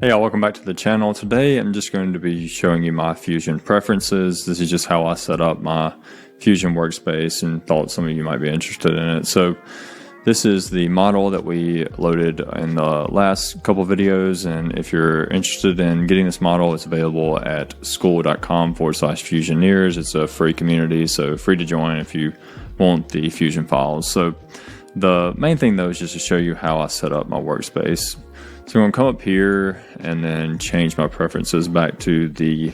Hey y'all, welcome back to the channel. Today I'm just going to be showing you my Fusion preferences. This is just how I set up my Fusion workspace and thought some of you might be interested in it. So this is the model that we loaded in the last couple videos, and if you're interested in getting this model, it's available at SKOOL.com/Fusioneers. It's a free community, so free to join if you want the Fusion files. So the main thing though is just to show you how I set up my workspace. So I'm going to come up here and then change my preferences back to the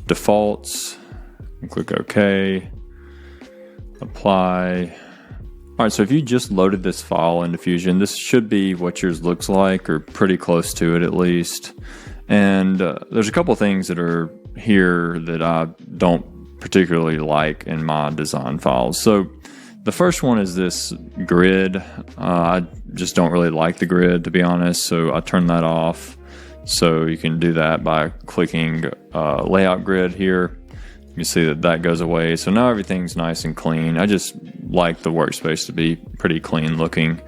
defaults and click OK, apply. All right, so if you just loaded this file into Fusion, this should be what yours looks like, or pretty close to it at least. And there's a couple things that are here that I don't particularly like in my design files. So the first one is this grid. I just don't really like the grid, to be honest, so I turn that off. So you can do that by clicking layout grid here. You can see that that goes away. So now everything's nice and clean. I just like the workspace to be pretty clean looking.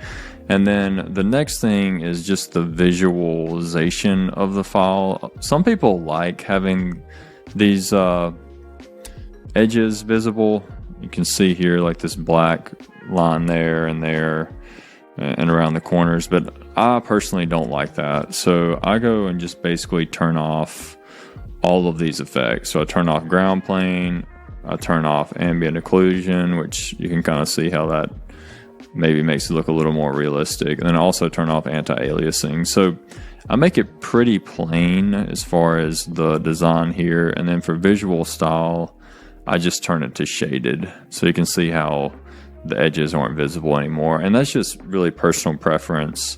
And then the next thing is just the visualization of the file. Some people like having these edges visible. You can see here like this black line there and around the corners, but I personally don't like that. So I go and just basically turn off all of these effects. So I turn off ground plane, I turn off ambient occlusion, which you can kind of see how that maybe makes it look a little more realistic. And then I also turn off anti-aliasing. So I make it pretty plain as far as the design here. And then for visual style, I just turn it to shaded, so you can see how the edges aren't visible anymore. And that's just really personal preference.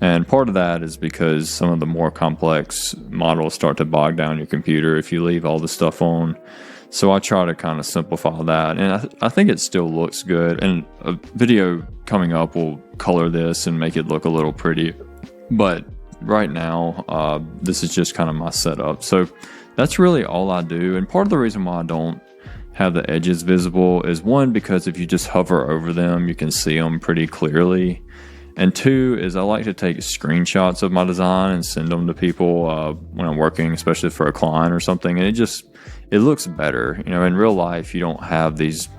And part of that is because some of the more complex models start to bog down your computer if you leave all the stuff on. So I try to kind of simplify that. And I think it still looks good. And a video coming up will color this and make it look a little pretty. But right now, this is just kind of my setup. So that's really all I do. And part of the reason why I don't have the edges visible is, one, because if you just hover over them, you can see them pretty clearly. And two is I like to take screenshots of my design and send them to people when I'm working, especially for a client or something. And it looks better. You know, in real life, you don't have these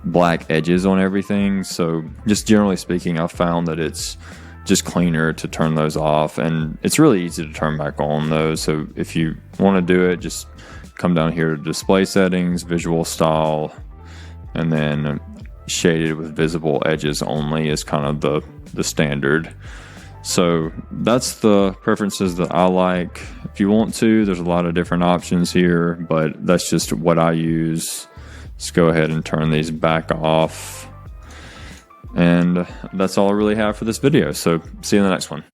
black edges on everything. So just generally speaking, I've found that it's just cleaner to turn those off. And it's really easy to turn back on those. So if you want to do it, just come down here to display settings, visual style, and then shaded with visible edges only is kind of the standard. So that's the preferences that I like. If you want to, there's a lot of different options here, but that's just what I use. Let's go ahead and turn these back off. And that's all I really have for this video. So see you in the next one.